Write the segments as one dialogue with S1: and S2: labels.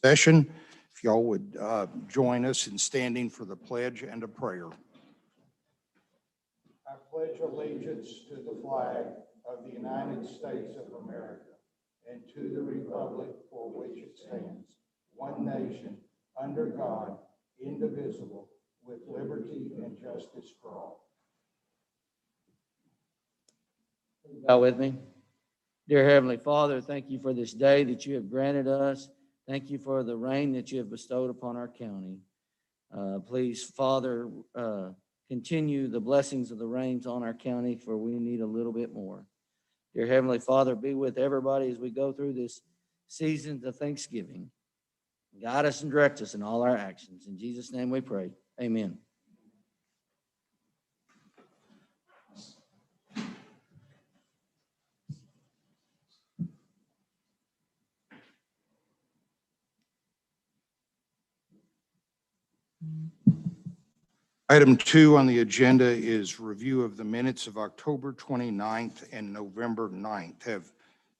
S1: Session. If y'all would join us in standing for the pledge and a prayer. I pledge allegiance to the flag of the United States of America and to the republic for which it stands, one nation, under God, indivisible, with liberty and justice for all.
S2: Bow with me. Dear Heavenly Father, thank you for this day that you have granted us. Thank you for the rain that you have bestowed upon our county. Please, Father, continue the blessings of the rains on our county, for we need a little bit more. Dear Heavenly Father, be with everybody as we go through this season of Thanksgiving. Guide us and direct us in all our actions. In Jesus' name we pray. Amen.
S1: Item 2 on the agenda is review of the minutes of October 29th and November 9th. Have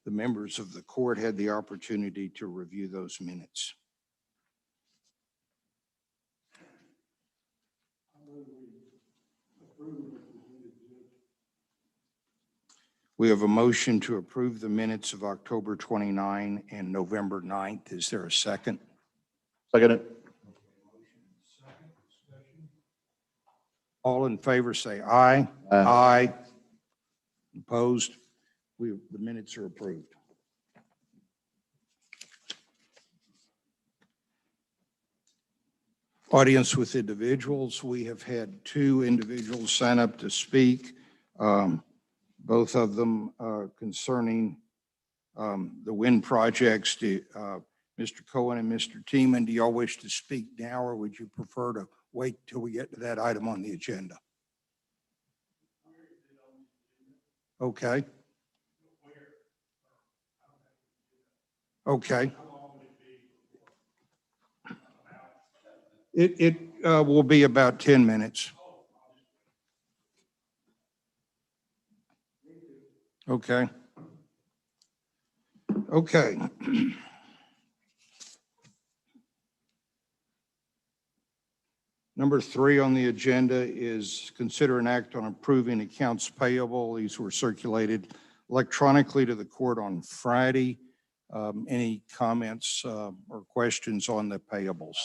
S1: the members of the court had the opportunity to review those minutes? We have a motion to approve the minutes of October 29 and November 9th. Is there a second?
S3: Second.
S1: All in favor say aye.
S3: Aye.
S1: Opposed? The minutes are approved. Audience with individuals. We have had 2 individuals sign up to speak, both of them concerning the wind projects. Mr. Cohen and Mr. Tiemann, do y'all wish to speak now, or would you prefer to wait till we get to that item on the agenda? Okay. Okay. It will be about 10 minutes. Okay. Okay. Number 3 on the agenda is consider an act on approving accounts payable. These were circulated electronically to the court on Friday. Any comments or questions on the payables?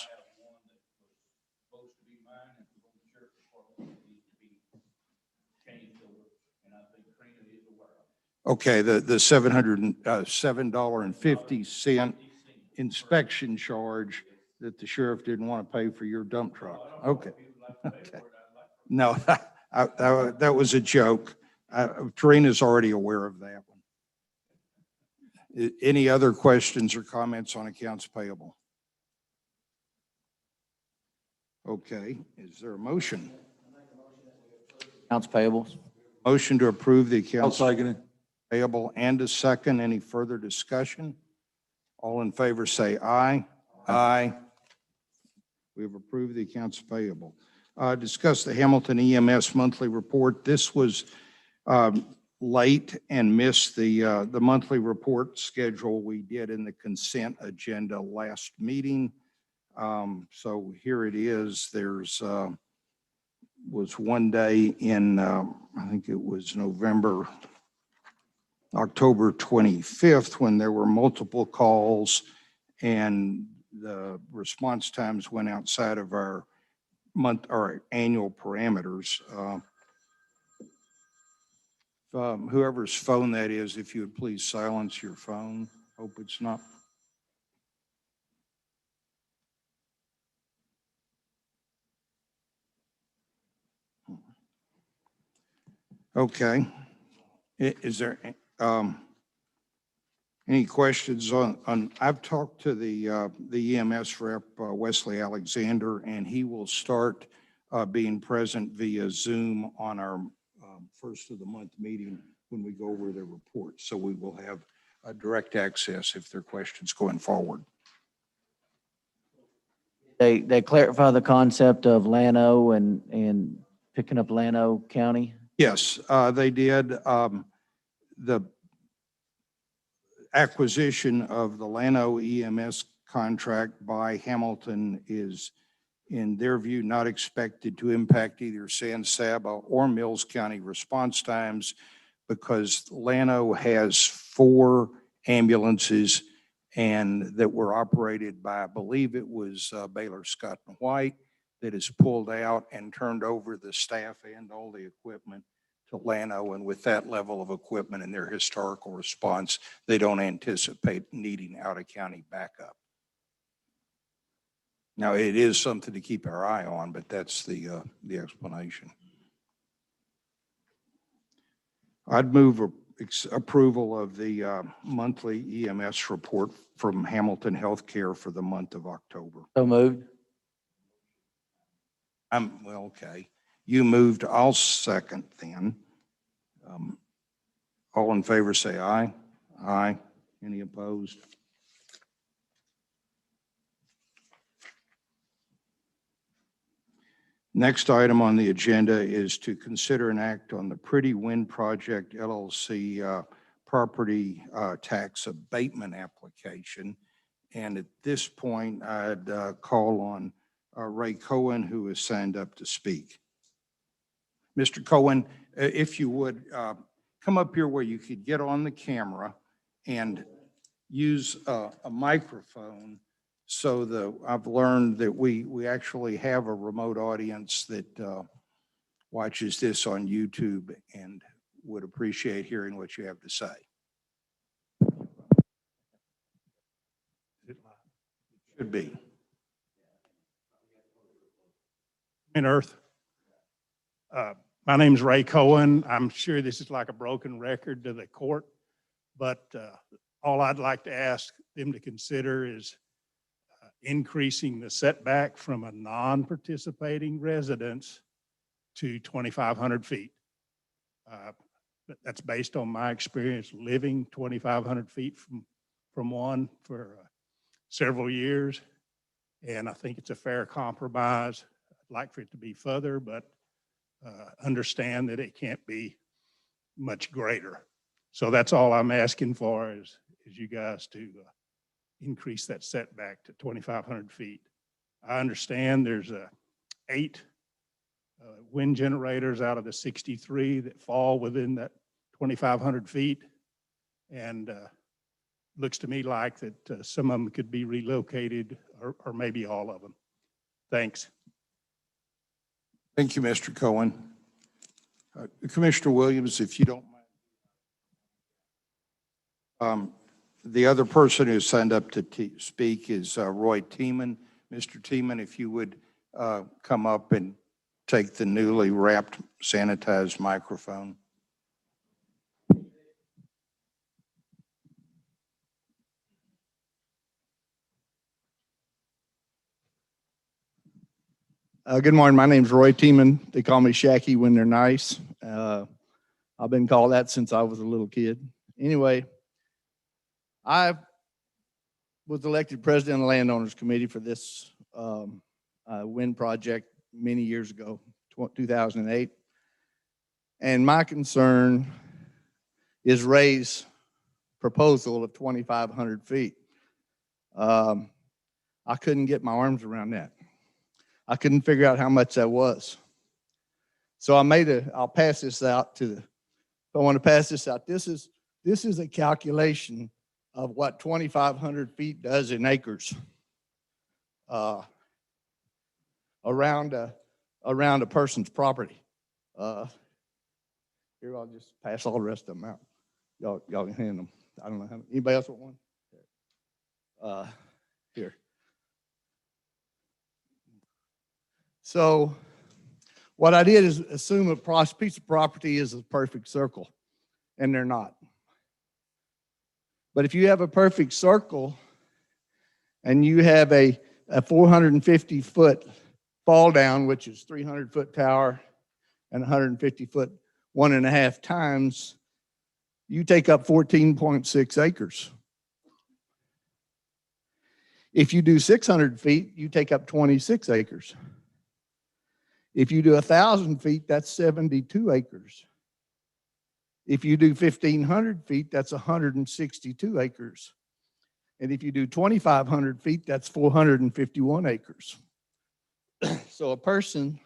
S1: Okay, the $707.50 inspection charge that the sheriff didn't want to pay for your dump truck. Okay. Okay. No, that was a joke. Karina's already aware of that one. Any other questions or comments on accounts payable? Okay, is there a motion?
S2: Accounts payables.
S1: Motion to approve the accounts
S3: Second.
S1: payable and a second. Any further discussion? All in favor say aye. Aye. We have approved the accounts payable. Discuss the Hamilton EMS monthly report. This was late and missed the monthly report schedule we did in the consent agenda last meeting. So here it is. There's was one day in, I think it was October 25th, when there were multiple calls and the response times went outside of our annual parameters. Whoever's phone that is, if you would please silence your phone. Hope it's not. Okay. Is there any questions on, I've talked to the EMS rep, Wesley Alexander, and he will start being present via Zoom on our first of the month meeting when we go over the report. So we will have direct access if there are questions going forward.
S2: They clarify the concept of Llano and picking up Llano County.
S1: Yes, they did. acquisition of the Llano EMS contract by Hamilton is, in their view, not expected to impact either San Saba or Mills County response times because Llano has 4 ambulances and that were operated by, I believe it was Baylor Scott and White, that is pulled out and turned over the staff and all the equipment to Llano. And with that level of equipment and their historical response, they don't anticipate needing out-of-county backup. Now, it is something to keep our eye on, but that's the explanation. I'd move approval of the monthly EMS report from Hamilton Healthcare for the month of October.
S2: So moved.
S1: Well, okay. You moved, I'll second then. All in favor say aye. Aye. Any opposed? Next item on the agenda is to consider an act on the Pretty Wind Project LLC property tax abatement application. And at this point, I'd call on Ray Cohen, who has signed up to speak. Mr. Cohen, if you would, come up here where you could get on the camera and use a microphone. So I've learned that we actually have a remote audience that watches this on YouTube and would appreciate hearing what you have to say. Should be.
S4: In Earth. My name's Ray Cohen. I'm sure this is like a broken record to the court, but all I'd like to ask them to consider is increasing the setback from a non-participating residence to 2,500 feet. That's based on my experience living 2,500 feet from one for several years. And I think it's a fair compromise. I'd like for it to be further, but understand that it can't be much greater. So that's all I'm asking for is you guys to increase that setback to 2,500 feet. I understand there's 8 wind generators out of the 63 that fall within that 2,500 feet. And looks to me like that some of them could be relocated or maybe all of them. Thanks.
S1: Thank you, Mr. Cohen. Commissioner Williams, if you don't mind. The other person who signed up to speak is Roy Tiemann. Mr. Tiemann, if you would come up and take the newly wrapped, sanitized microphone.
S5: Good morning. My name's Roy Tiemann. They call me Shacky when they're nice. I've been called that since I was a little kid. Anyway, I was elected president of the Landowners Committee for this wind project many years ago, 2008. And my concern is Ray's proposal of 2,500 feet. I couldn't get my arms around that. I couldn't figure out how much that was. So I'll pass this out I want to pass this out. This is a calculation of what 2,500 feet does in acres around a person's property. Here, I'll just pass all the rest of them out. Y'all can hand them. I don't know how many. Anybody else want one? Here. So what I did is assume a piece of property is a perfect circle, and they're not. But if you have a perfect circle and you have a 450-foot fall down, which is 300-foot tower and 150-foot 1.5 times, you take up 14.6 acres. If you do 600 feet, you take up 26 acres. If you do 1,000 feet, that's 72 acres. If you do 1,500 feet, that's 162 acres. And if you do 2,500 feet, that's 451 acres. So a person,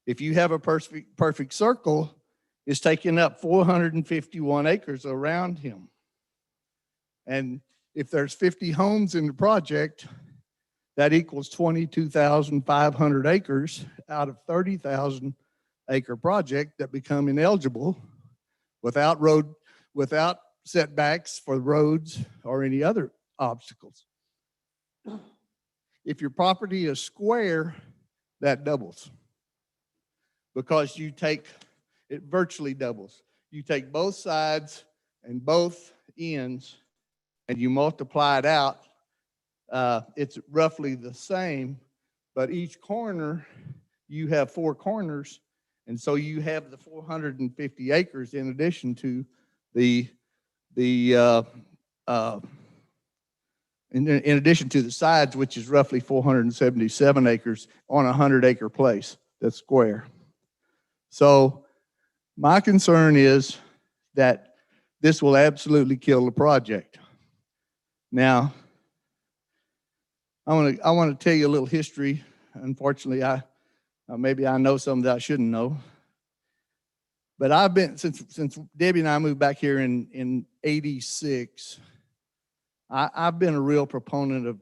S5: if you have a perfect circle, is taking up 451 acres around him. And if there's 50 homes in the project, that equals 22,500 acres out of 30,000 acre project that become ineligible without setbacks for roads or any other obstacles. If your property is square, that doubles. Because it virtually doubles. You take both sides and both ends and you multiply it out, it's roughly the same, but each corner, you have 4 corners, and so you have the 450 acres in addition to in addition to the sides, which is roughly 477 acres on a 100-acre place that's square. So my concern is that this will absolutely kill the project. Now, I want to tell you a little history. Unfortunately, maybe I know some that I shouldn't know. But I've been, since Debbie and I moved back here in 86, I've been a real proponent of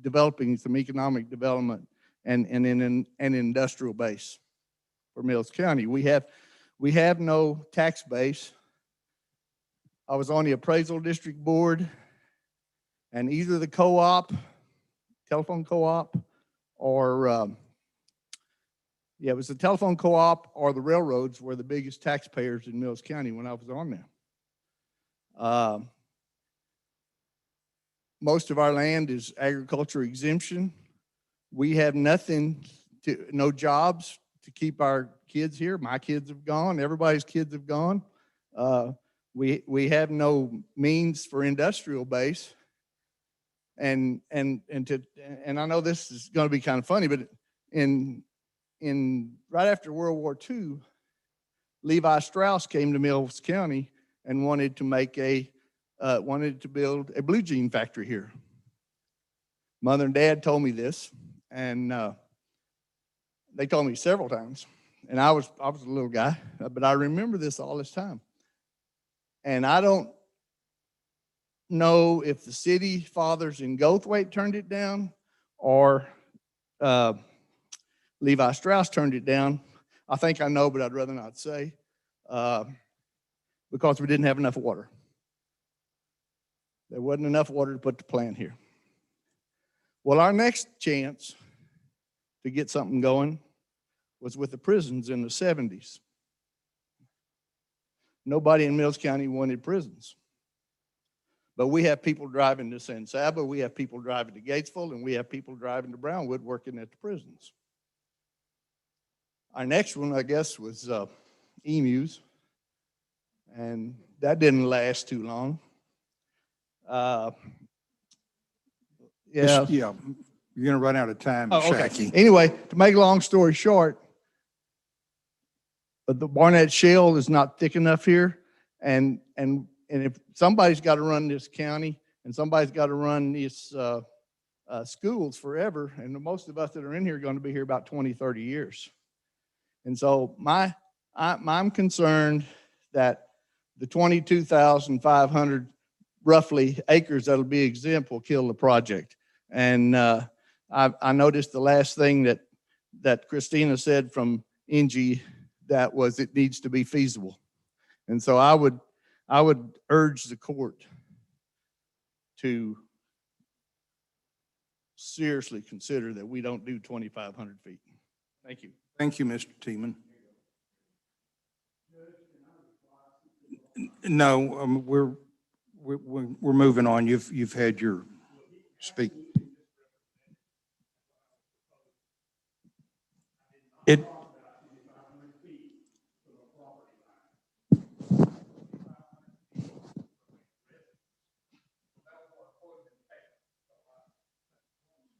S5: developing some economic development and an industrial base for Mills County. We have no tax base. I was on the appraisal district board, and either the co-op, telephone co-op, or it was the telephone co-op or the railroads were the biggest taxpayers in Mills County when I was on there. Most of our land is agriculture exemption. We have no jobs to keep our kids here. My kids have gone. Everybody's kids have gone. We have no means for industrial base. And I know this is going to be kind of funny, but right after World War II, Levi Strauss came to Mills County and wanted to build a blue jean factory here. Mother and Dad told me this, and they told me several times. And I was a little guy, but I remember this all this time. And I don't know if the city fathers in Goldthwaite turned it down or Levi Strauss turned it down. I think I know, but I'd rather not say, because we didn't have enough water. There wasn't enough water to put the plant here. Well, our next chance to get something going was with the prisons in the 70s. Nobody in Mills County wanted prisons. But we have people driving to San Saba, we have people driving to Gatesville, and we have people driving to Brownwood working at the prisons. Our next one, I guess, was Emus, and that didn't last too long.
S1: Yeah, you're going to run out of time,
S5: okay.
S1: Shackey.
S5: Anyway, to make a long story short, but the Barnett Shale is not thick enough here, and if somebody's got to run this county and somebody's got to run these schools forever, and most of us that are in here are going to be here about 20, 30 years. And so I'm concerned that the 22,500 roughly acres that'll be exempt will kill the project. And I noticed the last thing that Christina said from NG, that was it needs to be feasible. And so I would urge the court to seriously consider that we don't do 2,500 feet. Thank you.
S1: Thank you, Mr. Teeman. No, we're moving on. You've had your speak.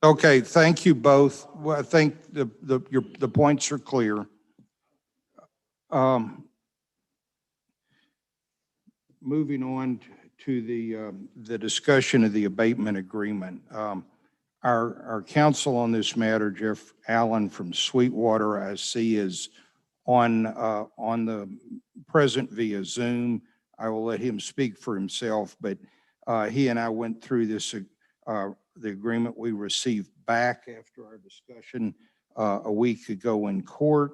S1: Okay, thank you both. Well, I think the points are clear. Moving on to the discussion of the abatement agreement. Our counsel on this matter, Jeff Allen from Sweetwater, I see is on the present via Zoom. I will let him speak for himself, but he and I went through this, the agreement we received back after our discussion a week ago in court.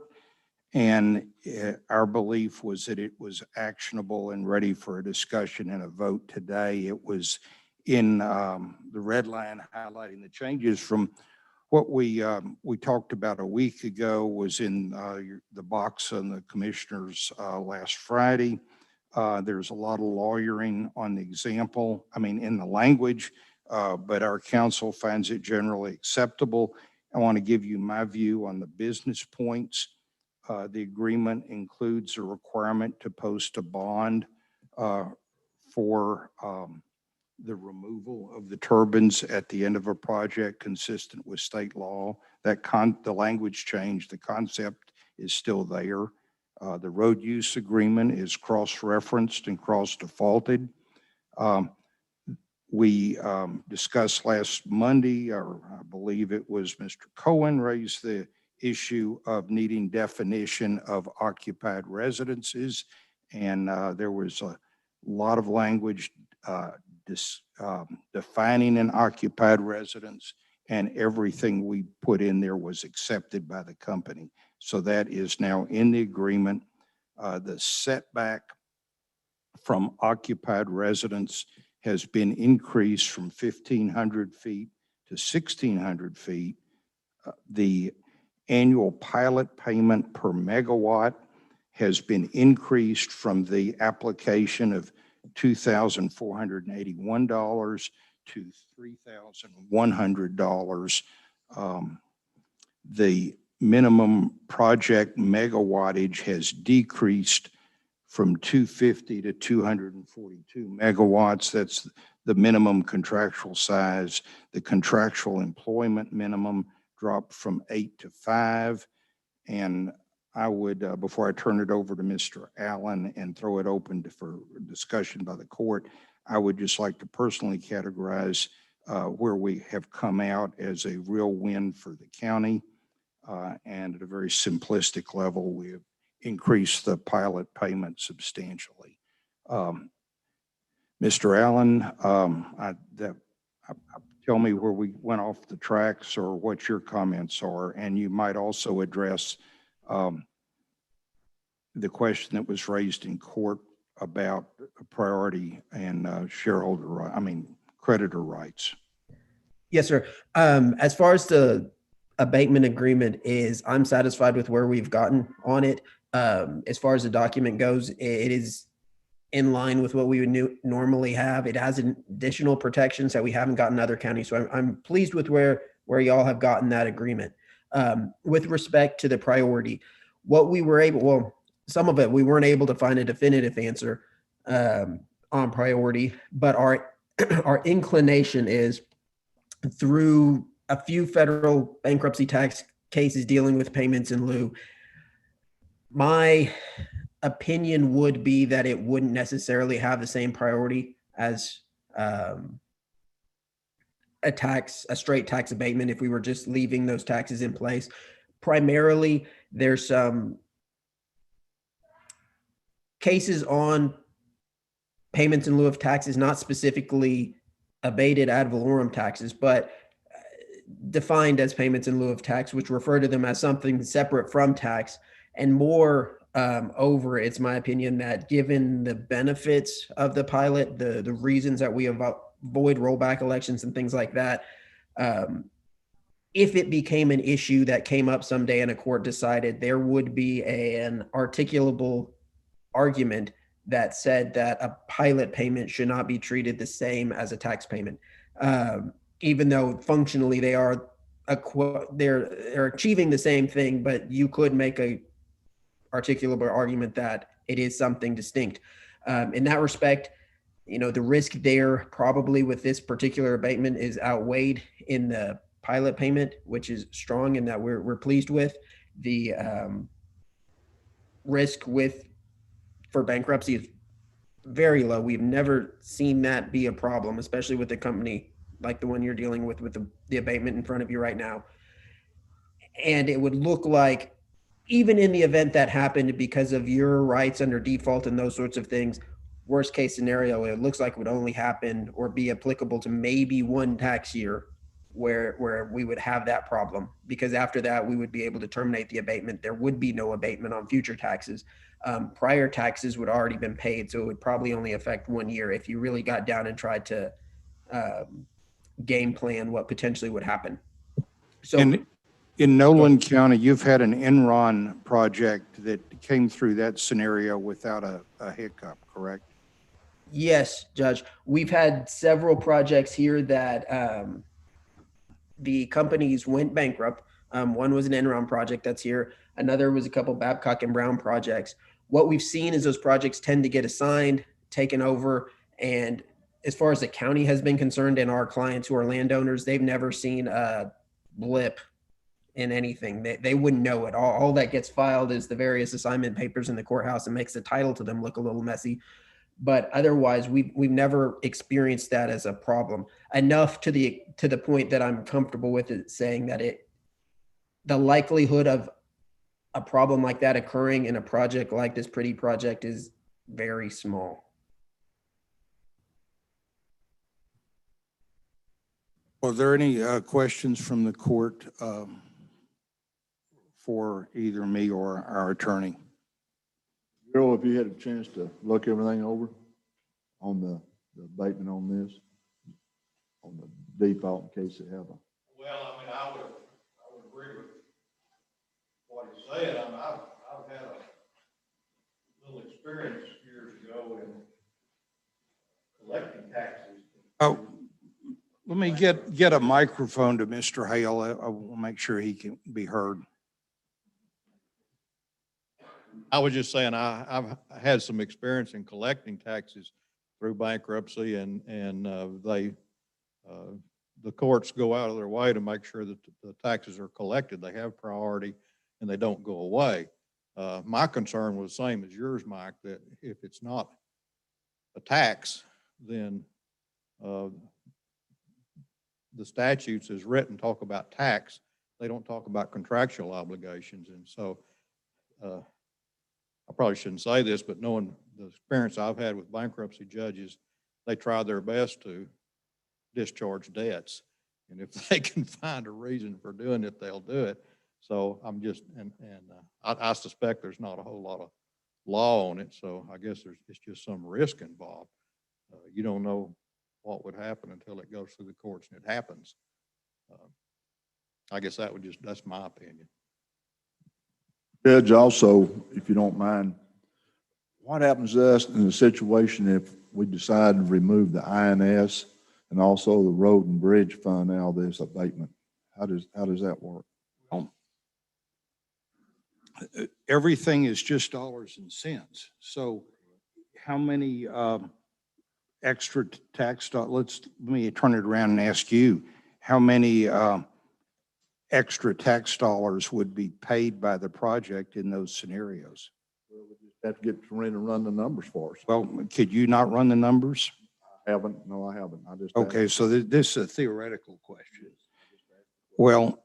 S1: And our belief was that it was actionable and ready for a discussion and a vote today. It was in the red line highlighting the changes from what we talked about a week ago was in the box on the commissioners last Friday. There's a lot of lawyering on the example, in the language, but our counsel finds it generally acceptable. I want to give you my view on the business points. The agreement includes a requirement to post a bond for the removal of the turbines at the end of a project consistent with state law. The language changed, the concept is still there. The road use agreement is cross-referenced and cross-defaulted. We discussed last Monday, or I believe it was Mr. Cohen raised the issue of needing definition of occupied residences. And there was a lot of language defining an occupied residence, and everything we put in there was accepted by the company. So that is now in the agreement. The setback from occupied residence has been increased from 1,500 feet to 1,600 feet. The annual pilot payment per megawatt has been increased from the application of $2,481 to $3,100. The minimum project megawattage has decreased from 250 to 242 megawatts. That's the minimum contractual size. The contractual employment minimum dropped from 8 to 5. And I would, before I turn it over to Mr. Allen and throw it open for discussion by the court, I would just like to personally categorize where we have come out as a real win for the county. And at a very simplistic level, we have increased the pilot payment substantially. Mr. Allen, tell me where we went off the tracks or what your comments are, and you might also address the question that was raised in court about priority and creditor rights.
S6: Yes, sir. As far as the abatement agreement is, I'm satisfied with where we've gotten on it. As far as the document goes, it is in line with what we would normally have. It has additional protections that we haven't gotten in other counties. So I'm pleased with where y'all have gotten that agreement. With respect to the priority, some of it, we weren't able to find a definitive answer on priority, but our inclination is through a few federal bankruptcy tax cases dealing with payments in lieu. My opinion would be that it wouldn't necessarily have the same priority as a straight tax abatement if we were just leaving those taxes in place. Primarily, there's some cases on payments in lieu of taxes, not specifically abated ad valorem taxes, but defined as payments in lieu of tax, which refer to them as something separate from tax. And more over, it's my opinion that given the benefits of the pilot, the reasons that we avoid rollback elections and things like that, if it became an issue that came up someday and a court decided, there would be an articulable argument that said that a pilot payment should not be treated the same as a tax payment, even though functionally they're achieving the same thing, but you could make a articulable argument that it is something distinct. In that respect, the risk there probably with this particular abatement is outweighed in the pilot payment, which is strong and that we're pleased with. The risk for bankruptcy is very low. We've never seen that be a problem, especially with a company like the one you're dealing with the abatement in front of you right now. And it would look like, even in the event that happened because of your rights under default and those sorts of things, worst case scenario, it looks like it would only happen or be applicable to maybe one tax year where we would have that problem, because after that we would be able to terminate the abatement. There would be no abatement on future taxes. Prior taxes would already been paid, so it would probably only affect 1 year if you really got down and tried to game plan what potentially would happen. So
S1: In Nolan County, you've had an Enron project that came through that scenario without a hiccup, correct?
S6: yes, Judge, we've had several projects here that the companies went bankrupt. One was an Enron project that's here. Another was a couple Babcock and Brown projects. What we've seen is those projects tend to get assigned, taken over, and as far as the county has been concerned and our clients who are landowners, they've never seen a blip in anything. They wouldn't know it. All that gets filed is the various assignment papers in the courthouse and makes the title to them look a little messy. But otherwise, we've never experienced that as a problem enough to the point that I'm comfortable with it saying that the likelihood of a problem like that occurring in a project like this pretty project is very small.
S1: Are there any questions from the court for either me or our attorney?
S3: Earl, have you had a chance to look everything over on the abatement on this, on the default in case they have a?
S7: Well, I mean, I would agree with what he said. I mean, I've had a little experience years ago in collecting taxes.
S1: Oh, let me get a microphone to Mr. Hale. I will make sure he can be heard.
S7: I was just saying, I've had some experience in collecting taxes through bankruptcy, and the courts go out of their way to make sure that the taxes are collected. They have priority and they don't go away. My concern was the same as yours, Mike, that if it's not a tax, then the statutes as written talk about tax. They don't talk about contractual obligations. And so I probably shouldn't say this, but knowing the experience I've had with bankruptcy judges, they try their best to discharge debts. And if they can find a reason for doing it, they'll do it. So I'm just, I suspect there's not a whole lot of law on it. So I guess it's just some risk involved. You don't know what would happen until it goes through the courts and it happens. I guess that's my opinion.
S3: Judge, also, if you don't mind, what happens to us in a situation if we decide to remove the INS and also the road and bridge fund out of this abatement? How does that work?
S1: Everything is just dollars and cents. So how many extra tax, let me turn it around and ask you, how many extra tax dollars would be paid by the project in those scenarios?
S3: Well, we just have to get Corinne to run the numbers for us.
S1: Well, could you not run the numbers?
S3: I haven't. No, I haven't. I just.
S1: Okay, so this is a theoretical question. Well,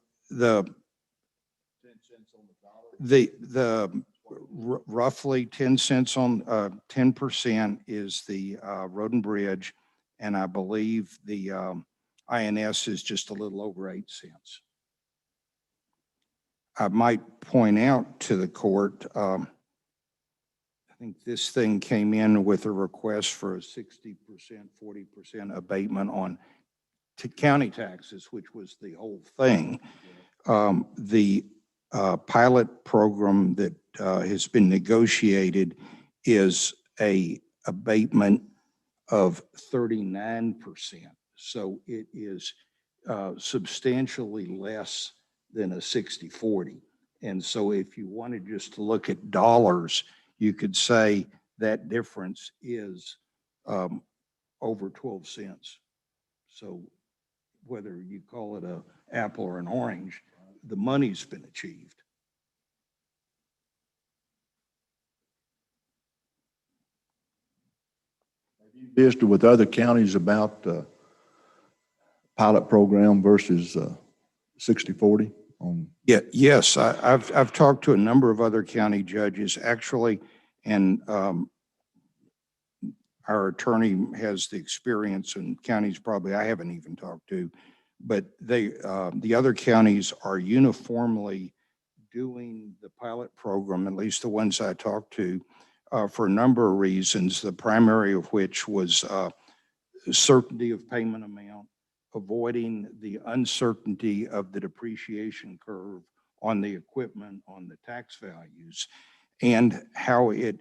S1: roughly 10 cents on 10% is the road and bridge, and I believe the INS is just a little over 8 cents. I might point out to the court, I think this thing came in with a request for a 60%, 40% abatement on county taxes, which was the whole thing. The pilot program that has been negotiated is a abatement of 39%. So it is substantially less than a 60-40. And so if you wanted just to look at dollars, you could say that difference is over 12 cents. So whether you call it an apple or an orange, the money's been achieved.
S3: Visited with other counties about pilot program versus 60/40 on,
S1: Yeah, yes, I've talked to a number of other county judges, actually, and our attorney has the experience in counties probably I haven't even talked to, but the other counties are uniformly doing the pilot program, at least the ones I talked to, for a number of reasons, the primary of which was certainty of payment amount, avoiding the uncertainty of the depreciation curve on the equipment, on the tax values, and how it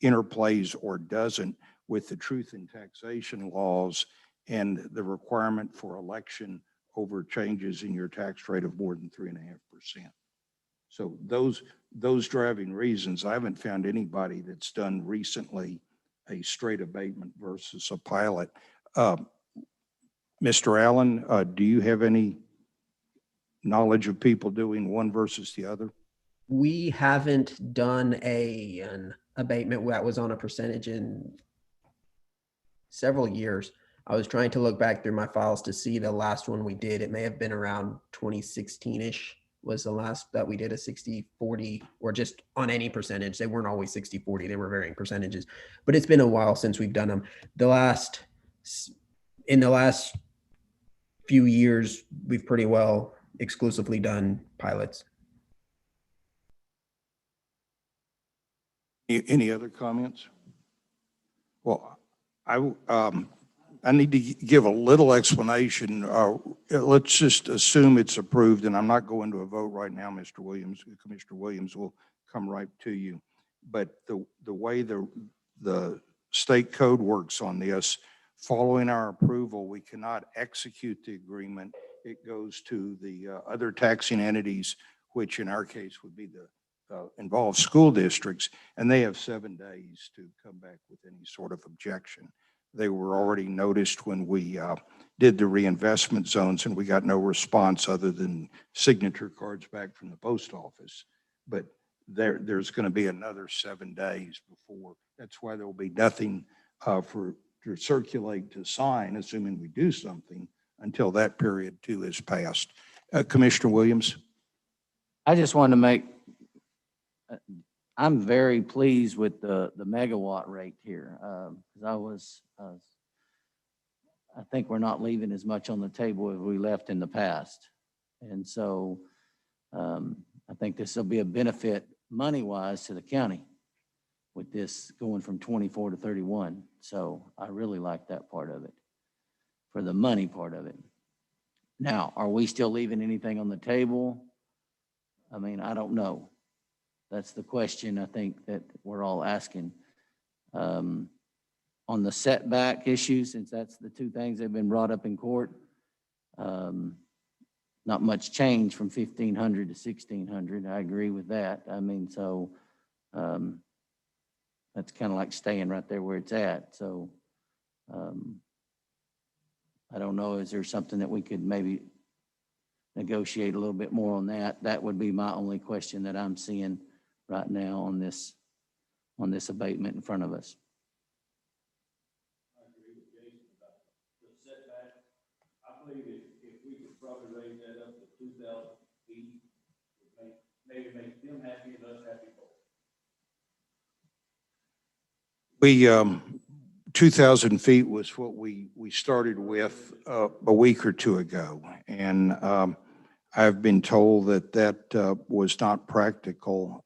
S1: interplays or doesn't with the truth in taxation laws and the requirement for election over changes in your tax rate of more than 3.5%. So those driving reasons, I haven't found anybody that's done recently a straight abatement versus a pilot. Mr. Allen, do you have any knowledge of people doing one versus the other?
S6: We haven't done an abatement that was on a percentage in several years. I was trying to look back through my files to see the last one we did. It may have been around 2016-ish was the last that we did a 60/40 or just on any percentage. They weren't always 60/40. They were varying percentages, but it's been a while since we've done them. In the last few years, we've pretty well exclusively done pilots.
S1: Any other comments? Well, I need to give a little explanation. Let's just assume it's approved, and I'm not going to a vote right now, Mr. Williams. Commissioner Williams will come right to you. But the way the state code works on this, following our approval, we cannot execute the agreement. It goes to the other taxing entities, which in our case would be the involved school districts, and they have 7 days to come back with any sort of objection. They were already noticed when we did the reinvestment zones, and we got no response other than signature cards back from the post office. But there's going to be another 7 days before. That's why there will be nothing to circulate to sign, assuming we do something, until that period too is passed. Commissioner Williams?
S2: I just wanted to make, I'm very pleased with the megawatt rate here. Because I think we're not leaving as much on the table as we left in the past. And so I think this will be a benefit money-wise to the county with this going from 24 to 31. So I really like that part of it, for the money part of it. Now, are we still leaving anything on the table? I mean, I don't know. That's the question I think that we're all asking. On the setback issue, since that's the two things that have been brought up in court, not much change from 1,500 to 1,600. I agree with that. I mean, so that's kind of like staying right there where it's at. So I don't know, is there something that we could maybe negotiate a little bit more on that? That would be my only question that I'm seeing right now on this abatement in front of us.
S8: I agree with Jason about the setback. I believe if we could probably raise that up to 2,000 feet, maybe make them happy and us happy both.
S1: We, 2,000 feet was what we started with a week or two ago. And I've been told that was not practical.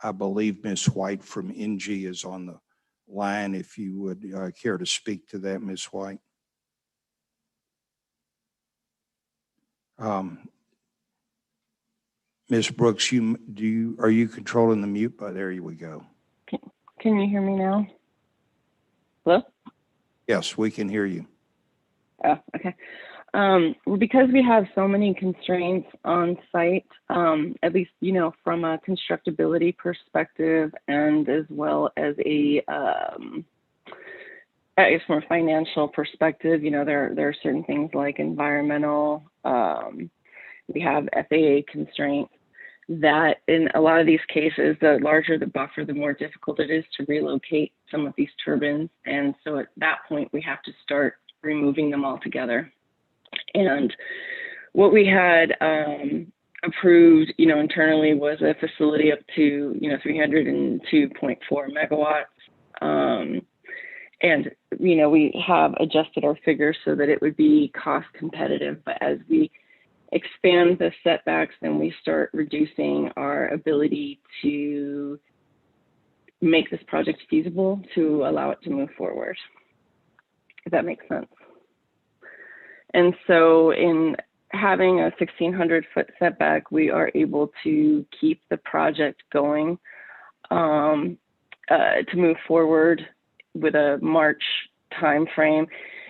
S1: I believe Ms. White from NG is on the line. If you would care to speak to that, Ms. White. Ms. Brooks, are you controlling the mute? There we go.
S9: Can you hear me now? Hello?
S1: Yes, we can hear you.
S9: Oh, okay. Well, because we have so many constraints on site, at least, from a constructability perspective and as well as from a financial perspective, there are certain things like environmental, we have FAA constraints. that in a lot of these cases, the larger the buffer, the more difficult it is to relocate some of these turbines. And so at that point, we have to start removing them altogether. And what we had approved, internally was a facility up to, 302.4 megawatts. And, we have adjusted our figures so that it would be cost competitive. But as we expand the setbacks, then we start reducing our ability to make this project feasible to allow it to move forward, if that makes sense. And so in having a 1,600-foot setback, we are able to keep the project going to move forward with a March timeframe.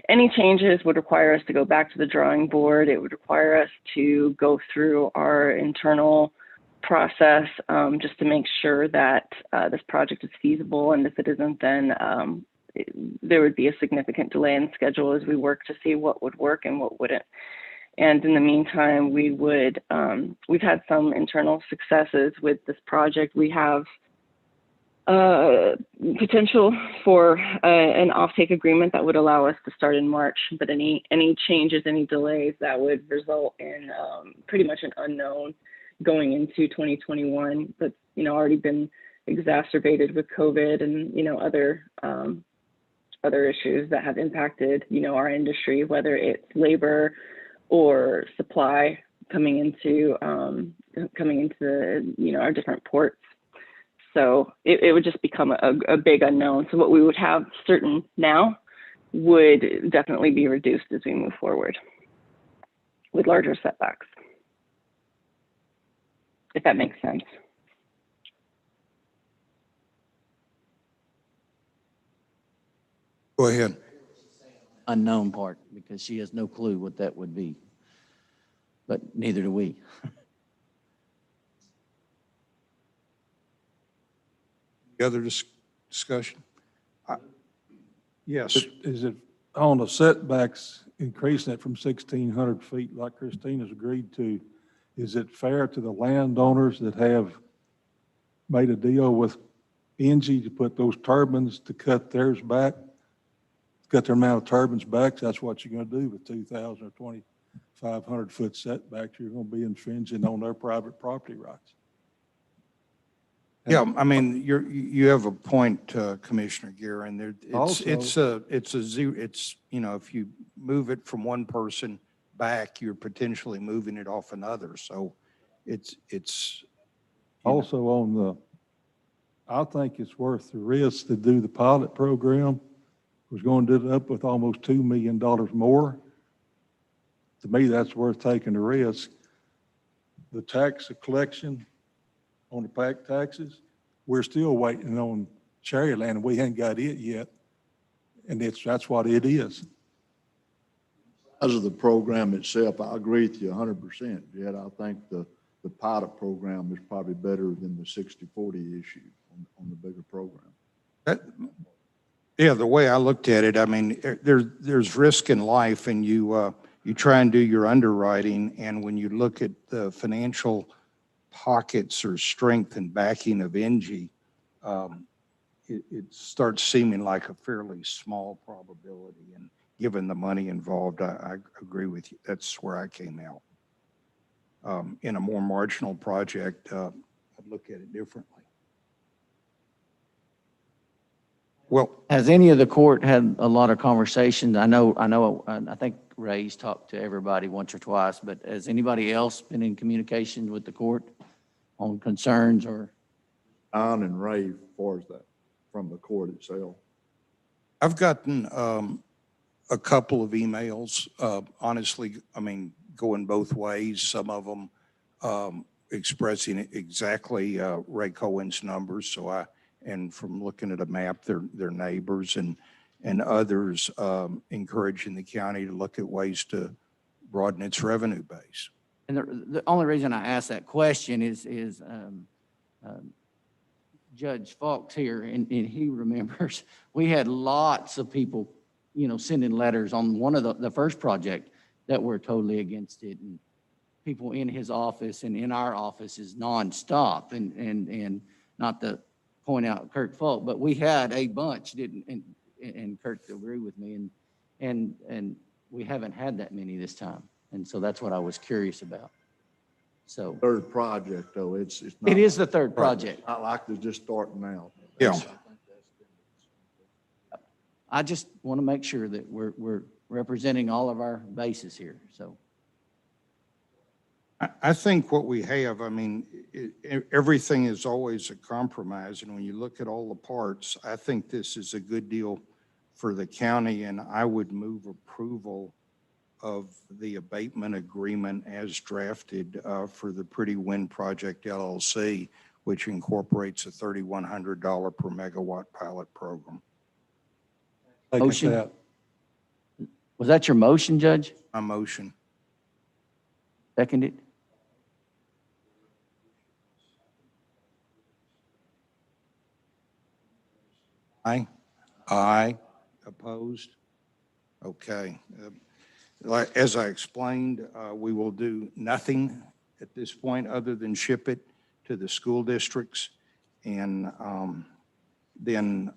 S9: Any changes would require us to go back to the drawing board. It would require us to go through our internal process just to make sure that this project is feasible. And if it isn't, then there would be a significant delay in schedule as we work to see what would work and what wouldn't. And in the meantime, we've had some internal successes with this project. We have potential for an offtake agreement that would allow us to start in March, but any changes, any delays, that would result in pretty much an unknown going into 2021. That's already been exacerbated with COVID and other issues that have impacted our industry, whether it's labor or supply coming into our different ports. So it would just become a big unknown. So what we would have certain now would definitely be reduced as we move forward with larger setbacks, if that makes sense.
S1: Go ahead.
S2: Unknown part, because she has no clue what that would be. But neither do we.
S1: The other discussion? Yes.
S10: Is it on the setbacks, increasing it from 1,600 feet like Christina's agreed to? Is it fair to the landowners that have made a deal with Engie to put those turbines to cut theirs back? Cut their amount of turbines back? That's what you're going to do with 2,000 or 2,500 foot setbacks. You're going to be infringing on their private property rights.
S1: Yeah, I mean, you have a point, Commissioner Guerin.
S10: Also-
S1: If you move it from one person back, you're potentially moving it off another. So it's.
S10: Also I think it's worth the risk to do the pilot program. Was going to do it up with almost $2 million more. To me, that's worth taking the risk. The tax collection on the back taxes, we're still waiting on Cherryland, and we ain't got it yet. And that's what it is.
S3: As of the program itself, I agree with you 100%. Yet I think the pilot program is probably better than the 60/40 issue on the bigger program.
S1: Yeah, the way I looked at it, I mean, there's risk in life, and you try and do your underwriting, and when you look at the financial pockets or strength and backing of Engie, it starts seeming like a fairly small probability. And given the money involved, I agree with you. That's where I came out. In a more marginal project, I'd look at it differently. Well,
S2: Has any of the court had a lot of conversations? I think Ray's talked to everybody once or twice, but has anybody else been in communication with the court on concerns or?
S3: Don and Ray, as far as that, from the court itself.
S1: I've gotten a couple of emails, honestly, I mean, going both ways. Some of them expressing exactly Ray Cohen's numbers. And from looking at a map, their neighbors, and others encouraging the county to look at ways to broaden its revenue base.
S2: And the only reason I ask that question is Judge Fox here, and he remembers, we had lots of people, sending letters on one of the first project that were totally against it. And people in his office and in our office is nonstop, and not to point out Kirk fault, but we had a bunch, and Kirk agree with me, and we haven't had that many this time. And so that's what I was curious about. So
S3: Third project, though, it's not.
S2: it is the third project.
S3: Not like they're just starting out.
S1: Yeah.
S2: I just want to make sure that we're representing all of our bases here, so.
S1: I think what we have, I mean, everything is always a compromise, and when you look at all the parts, I think this is a good deal for the county, and I would move approval of the abatement agreement as drafted for the Pretty Wind Project LLC, which incorporates a $3,100 per megawatt pilot program.
S10: Second
S2: Motion.
S10: that.
S2: Was that your motion, Judge?
S1: My motion.
S2: Seconded?
S1: Aye. Aye. Opposed? Okay. As I explained, we will do nothing at this point other than ship it to the school districts. And then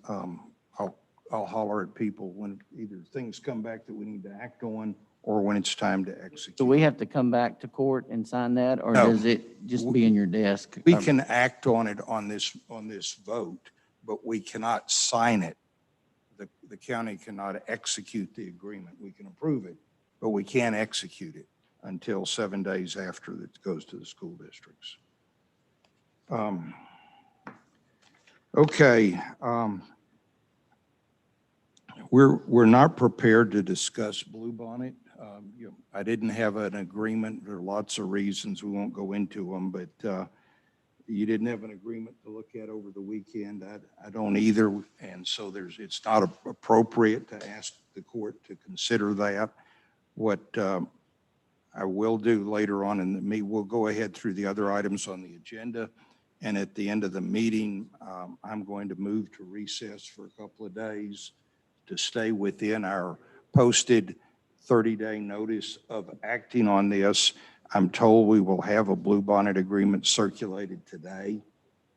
S1: I'll holler at people when either things come back that we need to act on or when it's time to execute.
S2: Do we have to come back to court and sign that, or
S1: No.
S2: does it just be in your desk?
S1: We can act on it on this vote, but we cannot sign it. The county cannot execute the agreement. We can approve it, but we can't execute it until 7 days after it goes to the school districts. Okay. We're not prepared to discuss Bluebonnet. I didn't have an agreement. There are lots of reasons. We won't go into them, but you didn't have an agreement to look at over the weekend. I don't either. And so it's not appropriate to ask the court to consider that. What I will do later on in the meeting, we'll go ahead through the other items on the agenda. And at the end of the meeting, I'm going to move to recess for a couple of days to stay within our posted 30-day notice of acting on this. I'm told we will have a Bluebonnet agreement circulated today.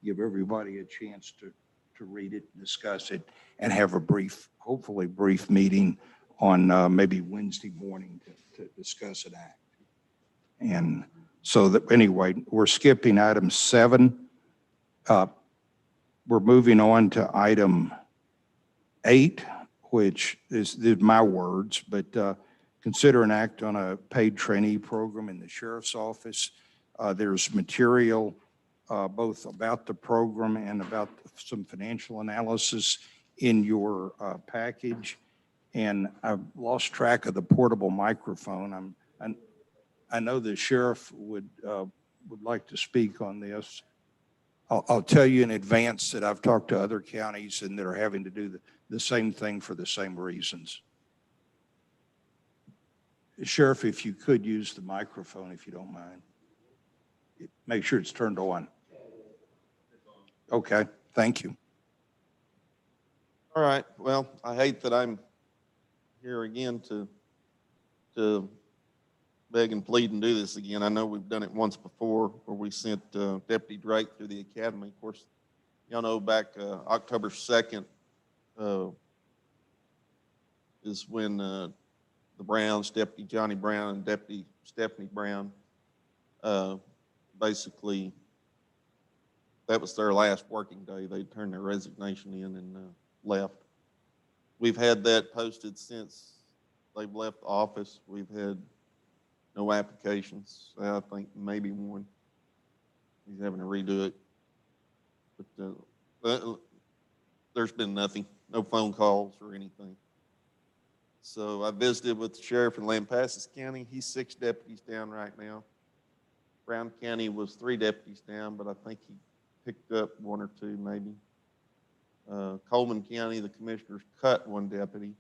S1: Give everybody a chance to read it, discuss it, and have a brief, hopefully brief meeting on maybe Wednesday morning to discuss an act. And so that, anyway, we're skipping item 7. We're moving on to item 8, which is my words, but consider an act on a paid trainee program in the sheriff's office. There's material both about the program and about some financial analysis in your package. And I've lost track of the portable microphone. I know the sheriff would like to speak on this. I'll tell you in advance that I've talked to other counties and that are having to do the same thing for the same reasons. Sheriff, if you could use the microphone, if you don't mind. Make sure it's turned on. Okay, thank you.
S11: All right, well, I hate that I'm here again to beg and plead and do this again. I know we've done it once before where we sent Deputy Drake through the academy. Of course, y'all know back October 2nd is when the Browns, Deputy Johnny Brown and Deputy Stephanie Brown, basically, that was their last working day. They turned their resignation in and left. We've had that posted since they've left the office. We've had no applications. I think maybe one. He's having to redo it. But there's been nothing, no phone calls or anything. So I visited with the sheriff in Lampasas County. He's 6 deputies down right now. Brown County was 3 deputies down, but I think he picked up 1 or 2 maybe. Coleman County, the commissioners cut 1 deputy.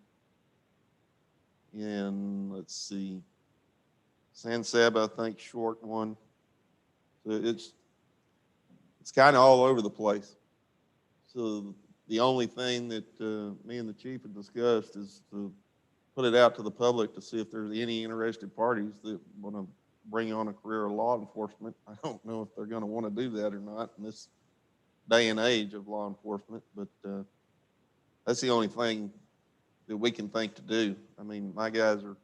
S11: And let's see, San Saba, I think, short 1. So it's kind of all over the place. So the only thing that me and the chief have discussed is to put it out to the public to see if there's any interested parties that want to bring on a career of law enforcement. I don't know if they're gonna want to do that or not in this day and age of law enforcement, but that's the only thing that we can think to do. I mean, my guys are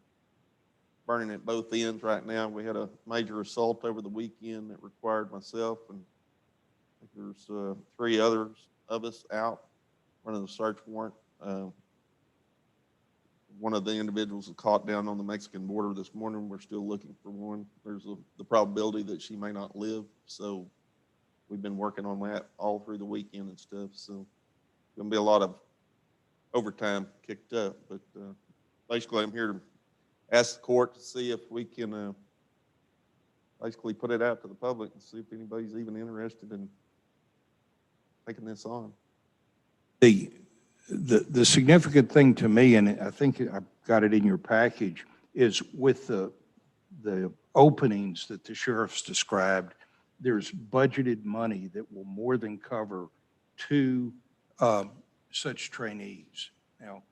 S11: burning at both ends right now. We had a major assault over the weekend that required myself, and I think there's 3 others of us out running the search warrant. One of the individuals was caught down on the Mexican border this morning. We're still looking for one. There's the probability that she may not live, so we've been working on that all through the weekend and stuff. So gonna be a lot of overtime kicked up, but basically I'm here to ask the court to see if we can basically put it out to the public and see if anybody's even interested in taking this on.
S1: The significant thing to me, and I think I've got it in your package, is with the openings that the sheriff's described, there's budgeted money that will more than cover 2 such trainees. Now,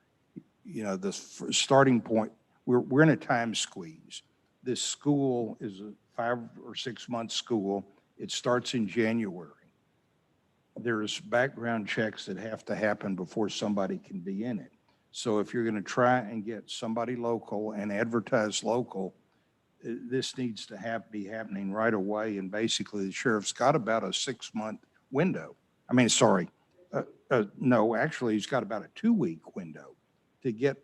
S1: you know, the starting point, we're in a time squeeze. This school is a 5 or 6 month school. It starts in January. There's background checks that have to happen before somebody can be in it. So if you're going to try and get somebody local and advertise local, this needs to be happening right away. And basically the sheriff's got about a 6 month window. I mean, sorry, no, actually he's got about a 2-week window to get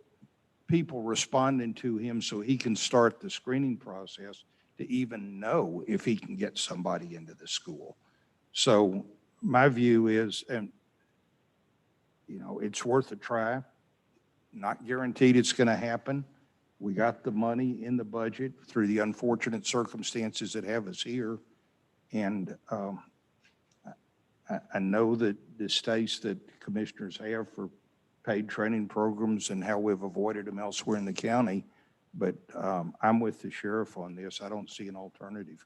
S1: people responding to him so he can start the screening process to even know if he can get somebody into the school. So my view is, and you know, it's worth a try. Not guaranteed it's going to happen. We got the money in the budget through the unfortunate circumstances that have us here. And I know that the states that commissioners have for paid training programs and how we've avoided them elsewhere in the county, but I'm with the sheriff on this. I don't see an alternative.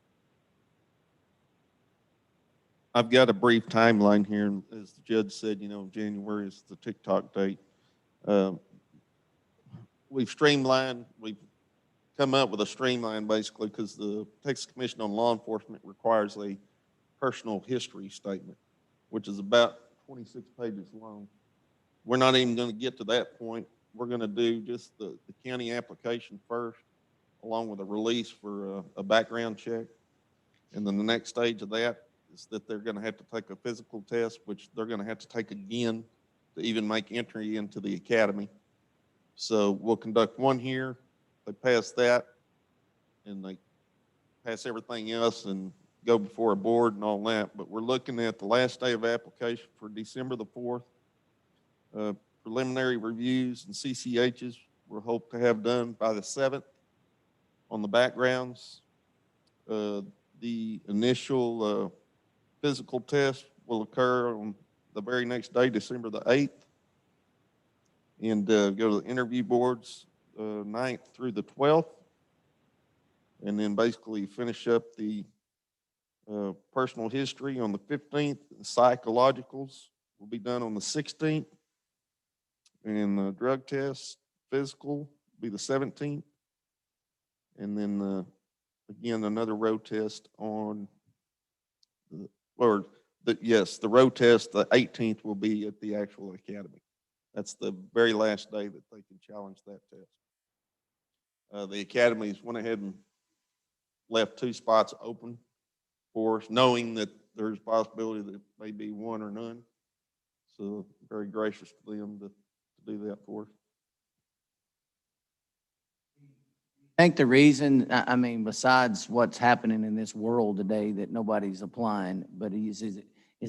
S11: I've got a brief timeline here. And as the judge said, you know, January is the TikTok date. We've come up with a streamline basically because the Texas Commission on Law Enforcement requires a personal history statement, which is about 26 pages long. We're not even going to get to that point. We're going to do just the county application first, along with a release for a background check. And then the next stage of that is that they're going to have to take a physical test, which they're going to have to take again to even make entry into the academy. So we'll conduct one here. They pass that, and they pass everything else and go before a board and all that. But we're looking at the last day of application for December the 4th. Preliminary reviews and CCHs we're hope to have done by the 7th on the backgrounds. The initial physical test will occur on the very next day, December the 8th, and go to the interview boards 9th through the 12th, and then basically finish up the personal history on the 15th. The psychologicals will be done on the 16th, and the drug test physical will be the 17th, and then again another road test on the road test, the 18th, will be at the actual academy. That's the very last day that they can challenge that test. The academies went ahead and left 2 spots open for us, knowing that there's a possibility that it may be one or none. So very gracious to them to do that for us.
S2: I think the reason, I mean, besides what's happening in this world today that nobody's applying, but is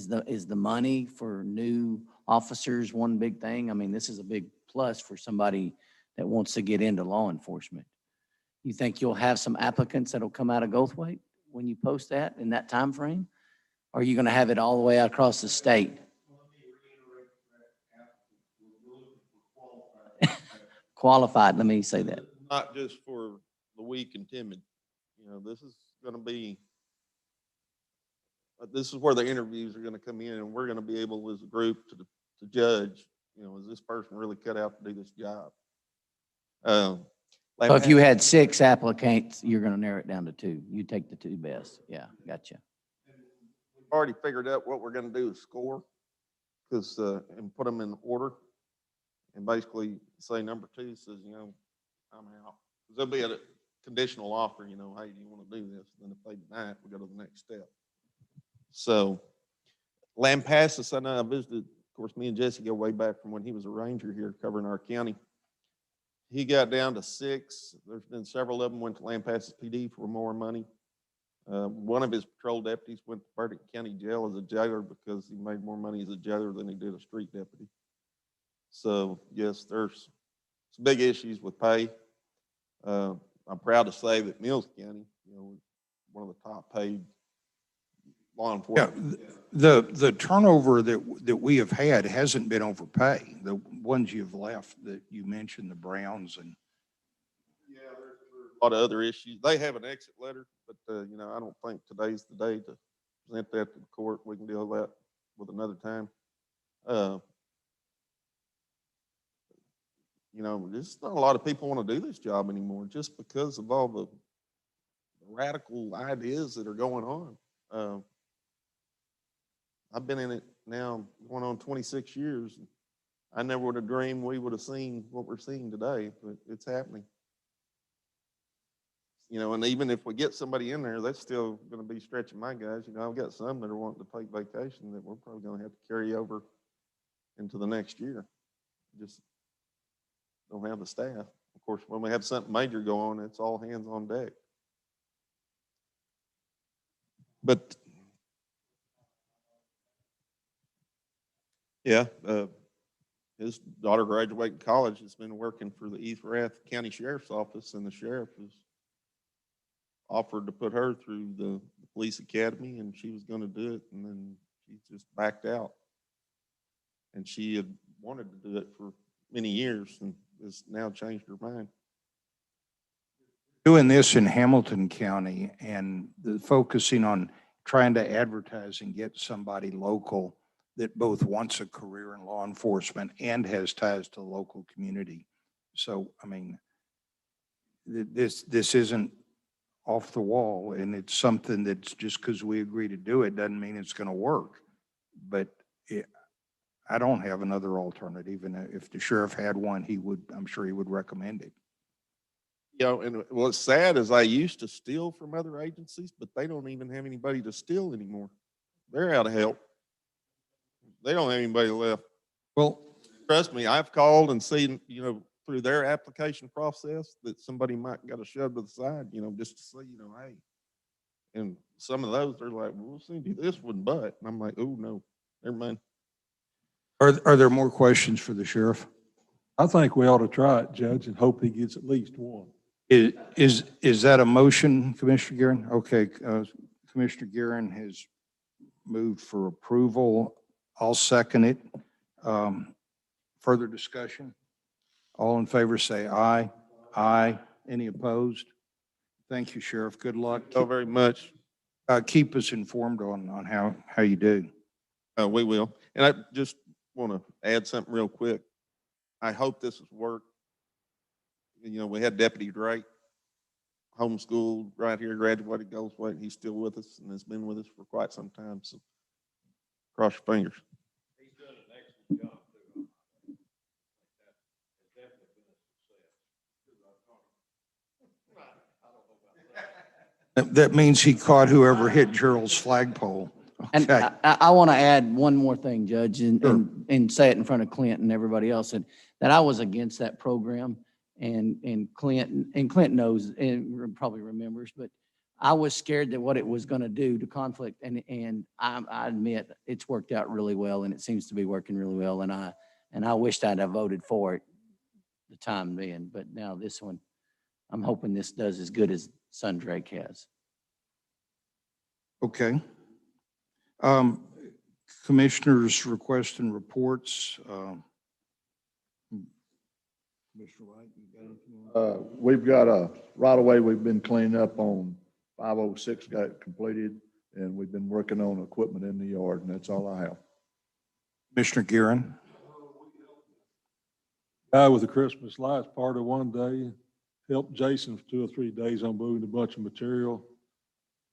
S2: the money for new officers one big thing? I mean, this is a big plus for somebody that wants to get into law enforcement. You think you'll have some applicants that'll come out of Goldthwaite when you post that in that time frame? Or are you going to have it all the way across the state? Qualified, let me say that.
S11: Not just for the weak and timid. You know, this is going to be, this is where the interviews are going to come in, and we're going to be able as a group to judge, you know, is this person really cut out to do this job?
S2: So if you had 6 applicants, you're gonna narrow it down to 2. You take the 2 best. Yeah, gotcha.
S11: Already figured out what we're gonna do is score, because, and put them in order. And basically say number 2 says, you know, I'm out. 'Cause there'll be a conditional offer, you know, hey, do you want to do this? And then if they deny it, we go to the next step. So Lampasas, I know I visited, of course, me and Jesse go way back from when he was a ranger here covering our county. He got down to 6. There's been several of them went to Lampasas PD for more money. One of his patrol deputies went to Burdick County Jail as a jailer because he made more money as a jailer than he did a street deputy. So yes, there's some big issues with pay. I'm proud to say that Mills County, you know, one of the top paid law enforcement.
S1: Yeah, the turnover that we have had hasn't been over pay. The ones you've left that you mentioned, the Browns and.
S11: Yeah, there's a lot of other issues. They have an exit letter, but, you know, I don't think today's the day to present that to the court. We can deal with that with another time. You know, there's not a lot of people want to do this job anymore just because of all the radical ideas that are going on. I've been in it now going on 26 years. I never would have dreamed we would have seen what we're seeing today, but it's happening. You know, and even if we get somebody in there, that's still going to be stretching my guys. You know, I've got some that are wanting to take vacation that we're probably going to have to carry over into the next year. Just don't have the staff. Of course, when we have something major go on, it's all hands on deck. But yeah, his daughter graduated college, has been working for the East Rath County Sheriff's Office, and the sheriff has offered to put her through the police academy, and she was going to do it, and then she just backed out. And she had wanted to do it for many years and has now changed her mind.
S1: Doing this in Hamilton County and the focusing on trying to advertise and get somebody local that both wants a career in law enforcement and has ties to the local community. So, I mean, this isn't off the wall, and it's something that's just because we agree to do it doesn't mean it's going to work. But I don't have another alternative, and if the sheriff had one, I'm sure he would recommend it.
S11: You know, and what's sad is I used to steal from other agencies, but they don't even have anybody to steal anymore. They're out of help. They don't have anybody left.
S1: Well,
S11: trust me, I've called and seen, you know, through their application process that somebody might got to shove to the side, you know, just to say, you know, hey. And some of those, they're like, well, we'll send you this one, but. And I'm like, oh, no, never mind.
S1: Are there more questions for the sheriff?
S10: I think we ought to try it, Judge, and hope he gets at least one.
S1: Is that a motion, Commissioner Guerin? Okay, Commissioner Guerin has moved for approval. I'll second it. Further discussion? All in favor say aye. Aye. Any opposed? Thank you, Sheriff. Good luck.
S11: So very much.
S1: Keep us informed on how you do.
S11: We will. And I just want to add something real quick. I hope this has worked. You know, we had Deputy Drake, homeschooled right here, graduated Goldthwaite. He's still with us and has been with us for quite some time. So cross your fingers.
S8: He's done an excellent job too. It's definitely been a success.
S1: That means he caught whoever hit Gerald's flagpole.
S2: And
S1: Okay.
S2: I want to add one more thing, Judge,
S1: Sure.
S2: and say it in front of Clint and everybody else, that I was against that program. And Clint knows and probably remembers, but I was scared that what it was going to do to conflict. And I admit it's worked out really well, and it seems to be working really well. And I wished I'd have voted for it the time then, but now this one, I'm hoping this does as good as Son Drake has.
S1: Okay. Commissioners' requests and reports. Mr. Wright, you got anything?
S3: We've got right away, we've been cleaning up on 506 got completed, and we've been working on equipment in the yard, and that's all I have.
S1: Commissioner Guerin?
S10: Guy with the Christmas lights party one day helped Jason for 2 or 3 days on moving a bunch of material.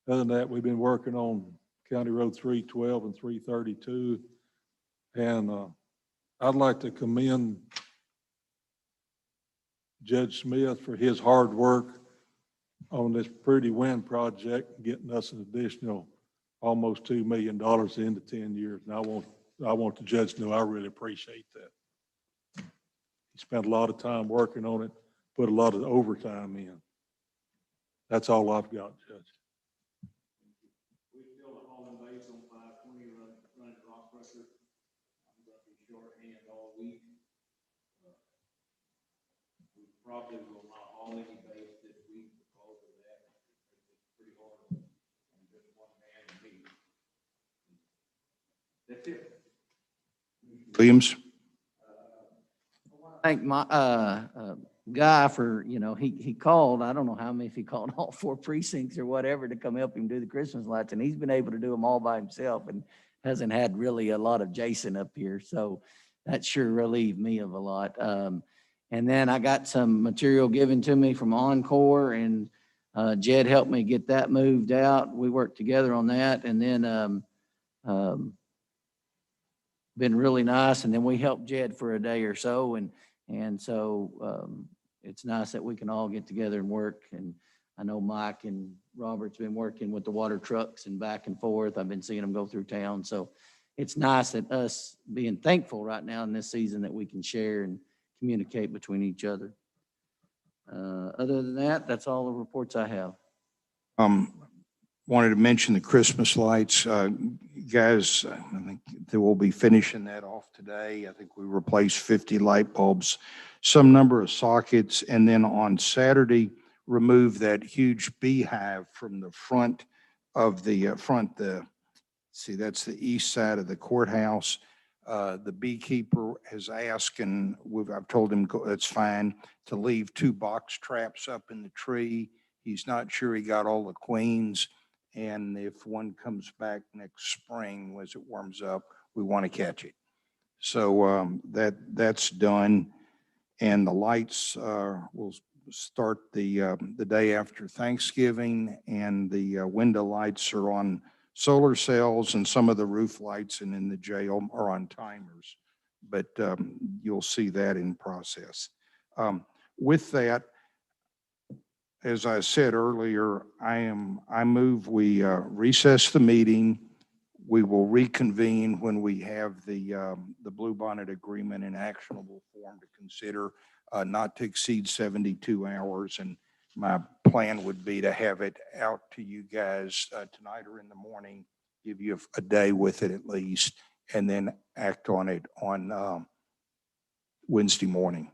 S10: Other than that, we've been working on County Road 312 and 332. And I'd like to commend Judge Smith for his hard work on this Pretty Wind project, getting us an additional almost $2 million into 10 years. And I want the judge to know I really appreciate that. He spent a lot of time working on it, put a lot of overtime in. That's all I've got, Judge.
S8: We still at home base on 520 running rock pressure. I'm gonna be shorthand all week. We probably will not haul any base this week because of that. It's pretty hard on just one man and me. That's it.
S1: Williams?
S2: Thank my, Guy for, he called, I don't know how many, if he called all 4 precincts or whatever to come help him do the Christmas lights, and he's been able to do them all by himself and hasn't had really a lot of Jason up here. So that sure relieved me of a lot. And then I got some material given to me from Encore, and Jed helped me get that moved out. We worked together on that, and then been really nice. And then we helped Jed for a day or so, and so it's nice that we can all get together and work. And I know Mike and Robert's been working with the water trucks and back and forth. I've been seeing them go through town. So it's nice that us being thankful right now in this season that we can share and communicate between each other. Other than that, that's all the reports I have.
S1: Wanted to mention the Christmas lights. Guys, I think they will be finishing that off today. I think we replaced 50 light bulbs, some number of sockets, and then on Saturday, remove that huge beehive from the front of the see, that's the east side of the courthouse. The beekeeper has asked, and I've told him it's fine, to leave 2 box traps up in the tree. He's not sure he got all the queens. And if one comes back next spring, as it warms up, we want to catch it. So that's done. And the lights will start the day after Thanksgiving, and the window lights are on solar cells, and some of the roof lights and in the jail are on timers. But you'll see that in process. With that, as I said earlier, I move we recess the meeting. We will reconvene when we have the Bluebonnet Agreement in actionable form to consider, not to exceed 72 hours. And my plan would be to have it out to you guys tonight or in the morning, give you a day with it at least, and then act on it on Wednesday morning.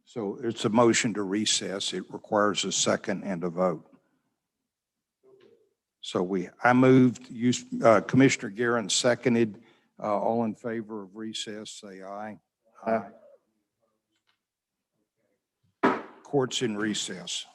S1: So it's a motion to recess. It requires a second and a vote. So I moved, Commissioner Guerin seconded. All in favor of recess, say aye. Aye. Court's in recess.